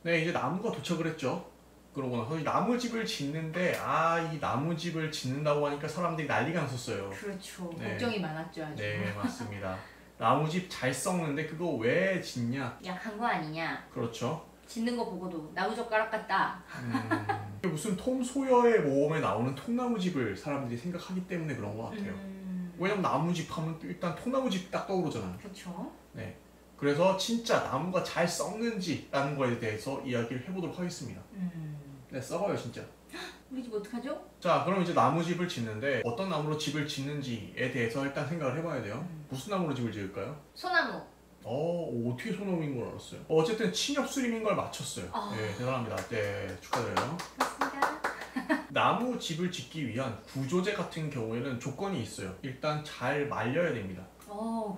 네, 이제 나무가 도착을 했죠. 그러고 나서 이 나무집을 짓는데 이 나무집을 짓는다고 하니까 사람들이 난리가 났었어요. 그렇죠. 네. 걱정이 많았죠, 아주. 네, 맞습니다. 나무집 잘 썩는데 그거 왜 짓냐? 약한 거 아니냐? 그렇죠. 짓는 거 보고도 나무젓가락 같다. 무슨 톰 소여의 모험에 나오는 통나무집을 사람들이 생각하기 때문에 그런 것 같아요. 왜냐면 나무집 하면 일단 통나무집 딱 떠오르잖아요. 그렇죠. 네. 그래서 진짜 나무가 잘 썩는지라는 거에 대해서 이야기를 해보도록 하겠습니다. 네, 썩어요 진짜. 우리 집 어떡하죠? 자, 그럼 이제 나무집을 짓는데 어떤 나무로 집을 짓는지에 대해서 일단 생각을 해봐야 돼요. 무슨 나무로 집을 지을까요? 소나무. 어떻게 소나무인 걸 알았어요? 어쨌든 침엽수림인 걸 맞췄어요. 네, 대단합니다. 네, 축하드려요. 맞습니다. 나무 집을 짓기 위한 구조재 같은 경우에는 조건이 있어요. 일단 잘 말려야 됩니다.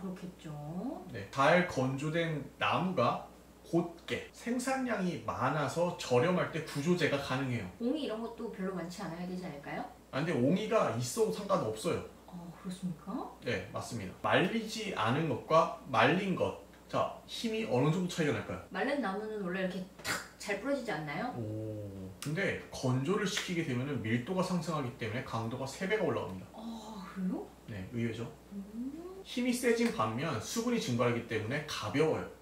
그렇겠죠. 네, 잘 건조된 나무가 곧게 생산량이 많아서 저렴할 때 구조재가 가능해요. 옹이 이런 것도 별로 많지 않아야 되지 않을까요? 근데 옹이가 있어도 상관없어요. 그렇습니까? 네, 맞습니다. 말리지 않은 것과 말린 것. 자, 힘이 어느 정도 차이가 날까요? 마른 나무는 원래 이렇게 탁 잘 부러지지 않나요? 근데 건조를 시키게 되면 밀도가 상승하기 때문에 강도가 3배가 올라갑니다. 그래요? 네, 의외죠. 힘이 세진 반면 수분이 증발하기 때문에 가벼워요.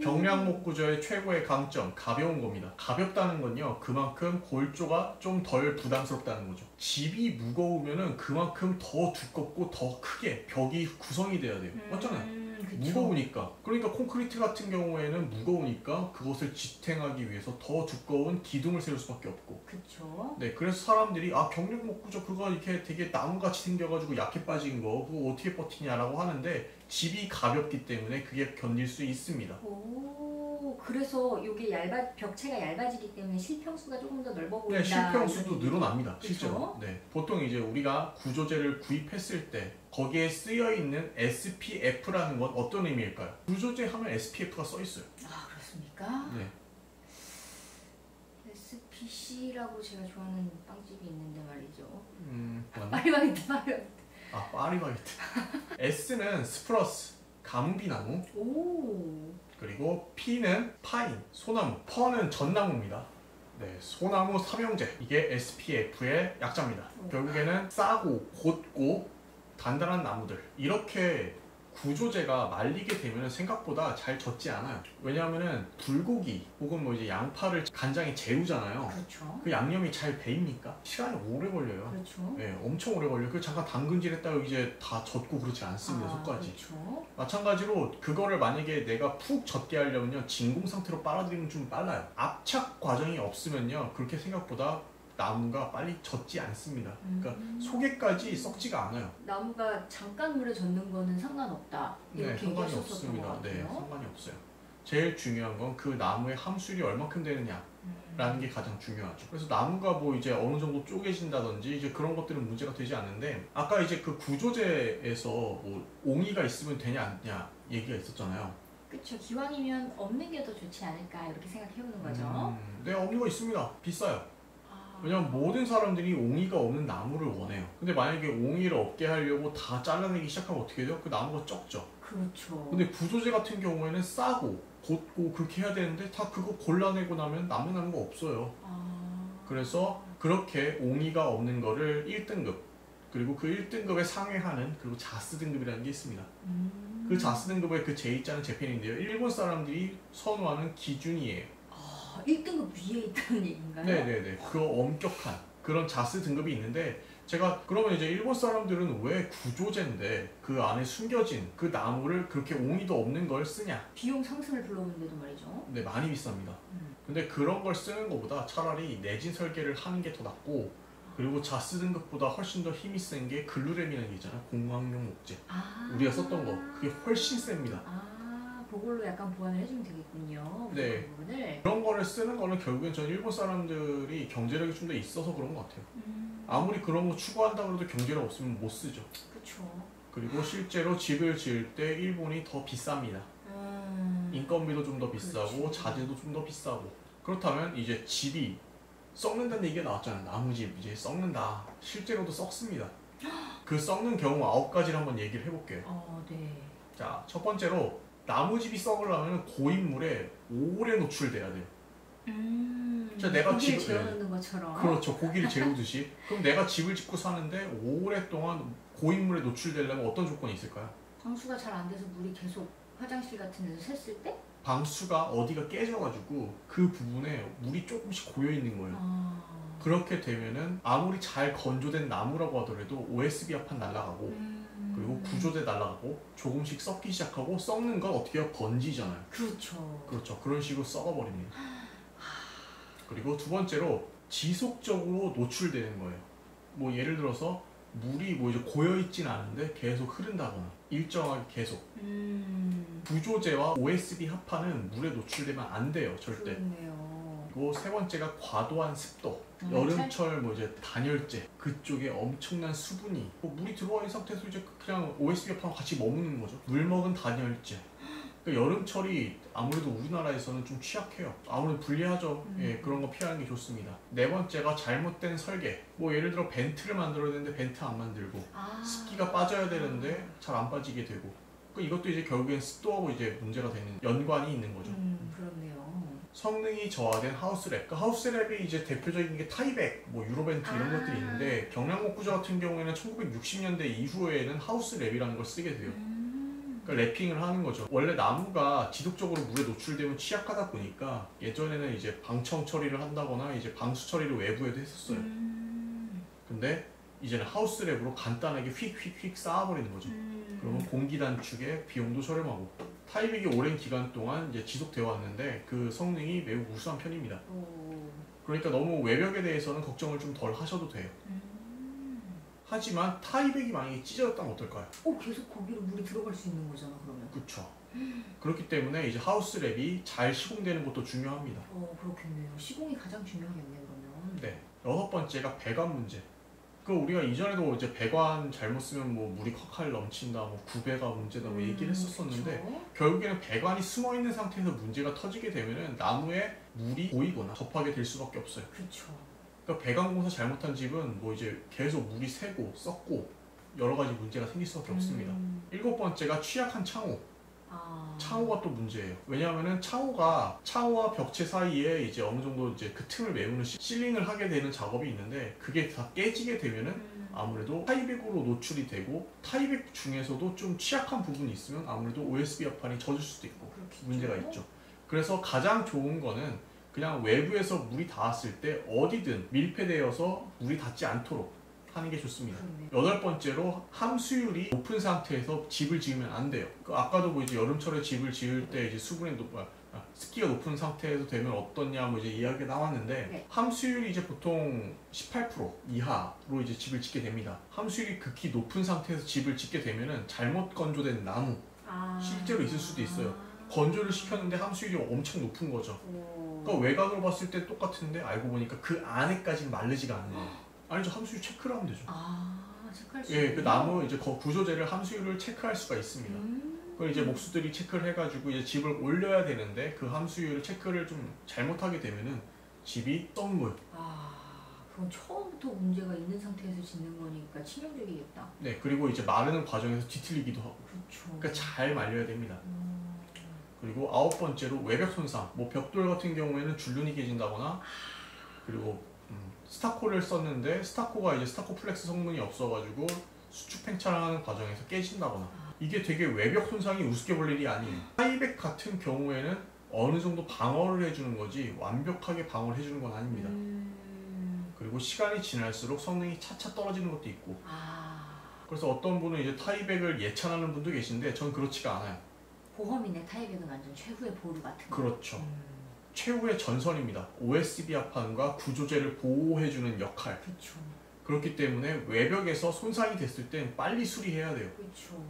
경량목 구조의 최고의 강점, 가벼운 겁니다. 가볍다는 건요, 그만큼 골조가 좀 덜 부담스럽다는 거죠. 집이 무거우면 그만큼 더 두껍고 더 크게 벽이 구성이 돼야 돼요. 맞잖아요. 그쵸. 무거우니까. 그러니까 콘크리트 같은 경우에는 무거우니까 그것을 지탱하기 위해서 더 두꺼운 기둥을 세울 수밖에 없고. 그쵸. 네, 그래서 사람들이 경력목 구조 그거 이렇게 되게 나무같이 생겨가지고 약해 빠진 거 그거 어떻게 버티냐라고 하는데 집이 가볍기 때문에 그게 견딜 수 있습니다. 그래서 이게 벽체가 얇아지기 때문에 실평수가 조금 더 넓어 보인다. 네, 실평수도 늘어납니다. 그쵸? 실제로. 네, 보통 이제 우리가 구조재를 구입했을 때 거기에 쓰여 있는 SPF라는 건 어떤 의미일까요? 구조재 하면 SPF가 써 있어요. 그렇습니까? 네. SPC라고 제가 좋아하는 빵집이 있는데 말이죠. 뭐나? 파리바게뜨. 파리바게뜨. S는 스프러스, 가무비나무. 그리고 P는 파인, 소나무. 퍼는 전나무입니다. 네, 소나무 삼형제. 이게 SPF의 약자입니다. 결국에는 싸고 곧고 단단한 나무들. 이렇게 구조재가 말리게 되면 생각보다 잘 젖지 않아요. 왜냐하면 불고기 혹은 뭐 이제 양파를 간장에 재우잖아요. 그렇죠. 그 양념이 잘 배입니까? 시간이 오래 걸려요. 그렇죠. 네, 엄청 오래 걸려요. 그 잠깐 담근질했다가 이제 다 젖고 그렇지 않습니다. 속까지. 그렇죠. 마찬가지로 그거를 만약에 내가 푹 젖게 하려면요, 진공 상태로 빨아들이면 좀 빨라요. 압착 과정이 없으면요, 그렇게 생각보다 나무가 빨리 젖지 않습니다. 그러니까 속에까지 썩지가 않아요. 나무가 잠깐 물에 젖는 거는 상관없다. 네, 상관이 없습니다. 네, 상관이 없어요. 제일 중요한 건 그 나무의 함수율이 얼마큼 되느냐라는 게 가장 중요하죠. 그래서 나무가 뭐 이제 어느 정도 쪼개진다든지 이제 그런 것들은 문제가 되지 않는데, 아까 이제 그 구조재에서 뭐 옹이가 있으면 되냐 안 되냐 얘기가 있었잖아요. 그렇죠. 기왕이면 없는 게 더 좋지 않을까 이렇게 생각해보는 거죠. 네, 없는 거 있습니다. 비싸요. 왜냐면 모든 사람들이 옹이가 없는 나무를 원해요. 근데 만약에 옹이를 없게 하려고 다 잘라내기 시작하면 어떻게 돼요? 그 나무가 적죠. 그렇죠. 근데 구조재 같은 경우에는 싸고 곧고 그렇게 해야 되는데 다 그거 골라내고 나면 남는 나무가 없어요. 그래서 그렇게 옹이가 없는 거를 1등급, 그리고 그 1등급에 상회하는, 그리고 자스 등급이라는 게 있습니다. 그 자스 등급의 그 제2자는 재팬인데요, 일본 사람들이 선호하는 기준이에요. 1등급 위에 있다는 얘기인가요? 네네네. 그 엄격한 그런 자스 등급이 있는데, 제가 그러면 이제 일본 사람들은 왜 구조재인데 그 안에 숨겨진 그 나무를 그렇게 옹이도 없는 걸 쓰냐? 비용 상승을 불러오는데도 말이죠. 네, 많이 비쌉니다. 근데 그런 걸 쓰는 것보다 차라리 내진 설계를 하는 게 더 낫고, 그리고 자스 등급보다 훨씬 더 힘이 센 게 글루램이라는 게 있잖아요. 공학용 목재. 우리가 썼던 거. 그게 훨씬 셉니다. 그걸로 약간 보완을 해주면 되겠군요. 네. 그 부분을. 그런 거를 쓰는 거는 결국엔 전 일본 사람들이 경제력이 좀 더 있어서 그런 것 같아요. 아무리 그런 거 추구한다고 해도 경제력 없으면 못 쓰죠. 그렇죠. 그리고 실제로 집을 지을 때 일본이 더 비쌉니다. 인건비도 좀 더 비싸고, 그렇죠. 자재도 좀 더 비싸고. 그렇다면 이제 집이 썩는다는 얘기가 나왔잖아요. 나무집 이제 썩는다. 실제로도 썩습니다. 그 썩는 경우 9가지를 한번 얘기를 해볼게요. 네. 자, 첫 번째로 나무집이 썩으려면 고인물에 오래 노출돼야 돼요. 자, 내가 고기를 집을 재워놓는 것처럼. 그렇죠. 고기를 재우듯이. 그럼 내가 집을 짓고 사는데 오랫동안 고인물에 노출되려면 어떤 조건이 있을까요? 방수가 잘 안 돼서 물이 계속 화장실 같은 데서 샜을 때? 방수가 어디가 깨져가지고 그 부분에 물이 조금씩 고여 있는 거예요. 그렇게 되면은 아무리 잘 건조된 나무라고 하더라도 OSB 합판 날아가고 그리고 구조대 날아가고 조금씩 썩기 시작하고 썩는 건 어떻게 해요? 번지잖아요. 그렇죠. 그렇죠. 그런 식으로 썩어버립니다. 그리고 두 번째로 지속적으로 노출되는 거예요. 뭐 예를 들어서 물이 뭐 이제 고여있진 않은데 계속 흐른다거나 일정하게 계속 구조제와 OSB 합판은 물에 노출되면 안 돼요. 절대. 그렇네요. 그리고 세 번째가 과도한 습도. 여름철 뭐 이제 단열재 그쪽에 엄청난 수분이 뭐 물이 들어와 있는 상태에서 이제 그냥 OSB 합판과 같이 머무는 거죠. 물 먹은 단열재. 그러니까 여름철이 아무래도 우리나라에서는 좀 취약해요. 아무래도 불리하죠. 예, 그런 거 피하는 게 좋습니다. 네 번째가 잘못된 설계. 뭐 예를 들어 벤트를 만들어야 되는데 벤트 안 만들고 습기가 빠져야 되는데 잘 안 빠지게 되고. 이것도 이제 결국엔 습도하고 이제 문제가 되는 연관이 있는 거죠. 그렇네요. 성능이 저하된 하우스랩. 그 하우스랩이 이제 대표적인 게 타이백, 뭐 유로벤트 이런 것들이 있는데 경량목 구조 같은 경우에는 1960년대 이후에는 하우스랩이라는 걸 쓰게 돼요. 그러니까 랩핑을 하는 거죠. 원래 나무가 지속적으로 물에 노출되면 취약하다 보니까 예전에는 이제 방청 처리를 한다거나 이제 방수 처리를 외부에도 했었어요. 근데 이제는 하우스랩으로 간단하게 휙휙휙 쌓아버리는 거죠. 그러면 공기 단축에 비용도 저렴하고 타이백이 오랜 기간 동안 이제 지속되어 왔는데 그 성능이 매우 우수한 편입니다. 그러니까 너무 외벽에 대해서는 걱정을 좀 덜 하셔도 돼요. 하지만 타이백이 만약에 찢어졌다면 어떨까요? 계속 거기로 물이 들어갈 수 있는 거잖아, 그러면. 그렇죠. 그렇기 때문에 이제 하우스랩이 잘 시공되는 것도 중요합니다. 그렇겠네요. 시공이 가장 중요하겠네, 그러면. 네. 여섯 번째가 배관 문제. 우리가 이전에도 이제 배관 잘못 쓰면 뭐 물이 콸콸 넘친다, 뭐 구배가 문제다, 뭐 얘기를 했었었는데 그쵸? 결국에는 배관이 숨어 있는 상태에서 문제가 터지게 되면은 나무에 물이 고이거나 접하게 될 수밖에 없어요. 그렇죠. 그러니까 배관 공사 잘못한 집은 뭐 이제 계속 물이 새고 썩고 여러 가지 문제가 생길 수밖에 없습니다. 일곱 번째가 취약한 창호. 창호가 또 문제예요. 왜냐하면은 창호와 벽체 사이에 이제 어느 정도 이제 그 틈을 메우는 실링을 하게 되는 작업이 있는데 그게 다 깨지게 되면은 아무래도 타이백으로 노출이 되고 타이백 중에서도 좀 취약한 부분이 있으면 아무래도 OSB 합판이 젖을 수도 있고 그렇겠죠? 문제가 있죠. 그래서 가장 좋은 거는 그냥 외부에서 물이 닿았을 때 어디든 밀폐되어서 물이 닿지 않도록 하는 게 좋습니다. 여덟 번째로 함수율이 높은 상태에서 집을 지으면 안 돼요. 아까도 뭐 이제 여름철에 집을 지을 때 이제 습기가 높은 상태에서 되면 어떻냐 뭐 이제 이야기가 나왔는데 함수율이 이제 보통 18% 이하로 이제 집을 짓게 됩니다. 함수율이 극히 높은 상태에서 집을 짓게 되면은 잘못 건조된 나무 실제로 있을 수도 있어요. 건조를 시켰는데 함수율이 엄청 높은 거죠. 그러니까 외관으로 봤을 때 똑같은데 알고 보니까 그 안에까지는 마르지가 않는 거예요. 아니죠. 함수율 체크를 하면 되죠. 체크할 수 그 나무 이제 구조재를 함수율을 체크할 수가 있습니다. 그걸 이제 목수들이 체크를 해가지고 이제 집을 올려야 되는데 그 함수율을 체크를 좀 잘못하게 되면은 집이 썩는 거예요. 그건 처음부터 문제가 있는 상태에서 짓는 거니까 치명적이겠다. 네, 그리고 이제 마르는 과정에서 뒤틀리기도 하고. 그렇죠. 그러니까 잘 말려야 됩니다. 그리고 아홉 번째로 외벽 손상. 뭐 벽돌 같은 경우에는 줄눈이 깨진다거나 그리고 스타코를 썼는데 스타코가 이제 스타코 플렉스 성분이 없어가지고 수축 팽창하는 과정에서 깨진다거나 이게 되게 외벽 손상이 우습게 볼 일이 아니에요. 타이백 같은 경우에는 어느 정도 방어를 해주는 거지 완벽하게 방어를 해주는 건 아닙니다. 그리고 시간이 지날수록 성능이 차차 떨어지는 것도 있고 그래서 어떤 분은 이제 타이백을 예찬하는 분도 계신데 전 그렇지가 않아요. 보험이네. 타이백은 완전 최후의 보루 같은 거. 그렇죠. 최후의 전선입니다. OSB 합판과 구조재를 보호해주는 역할. 그렇죠. 그렇기 때문에 외벽에서 손상이 됐을 땐 빨리 수리해야 돼요. 그렇죠.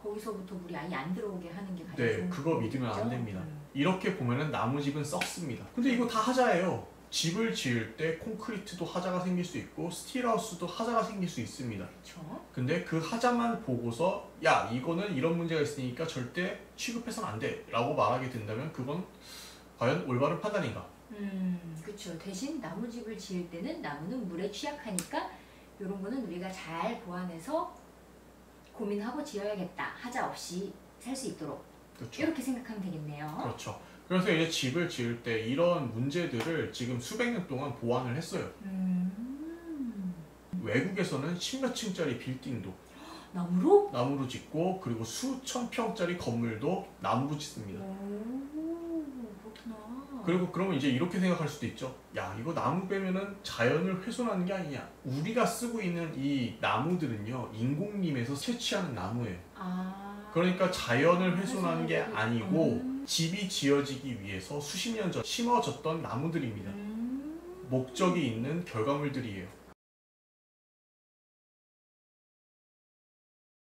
거기서부터 물이 아예 안 들어오게 하는 게 가장 네, 그거 믿으면 안 됩니다. 이렇게 보면은 나무집은 썩습니다. 근데 이거 다 하자예요. 집을 지을 때 콘크리트도 하자가 생길 수 있고 스틸하우스도 하자가 생길 수 있습니다. 그렇죠. 근데 그 하자만 보고서 야 이거는 이런 문제가 있으니까 절대 취급해서는 안 돼 라고 말하게 된다면 그건 과연 올바른 판단인가? 그렇죠. 대신 나무집을 지을 때는 나무는 물에 취약하니까 이런 거는 우리가 잘 보완해서 고민하고 지어야겠다. 하자 없이 살 수 있도록. 그렇죠. 이렇게 생각하면 되겠네요. 그렇죠. 그래서 이제 집을 지을 때 이런 문제들을 지금 수백 년 동안 보완을 했어요. 외국에서는 10몇 층짜리 빌딩도 나무로 짓고, 그리고 수천 평짜리 건물도 나무로 짓습니다. 그렇구나. 그리고 그러면 이제 이렇게 생각할 수도 있죠. 야, 이거 나무 빼면은 자연을 훼손하는 게 아니냐. 우리가 쓰고 있는 이 나무들은요, 인공림에서 채취하는 나무예요. 그러니까 자연을 훼손하는 게 아니고 집이 지어지기 위해서 수십 년 전 심어졌던 나무들입니다. 목적이 있는 결과물들이에요.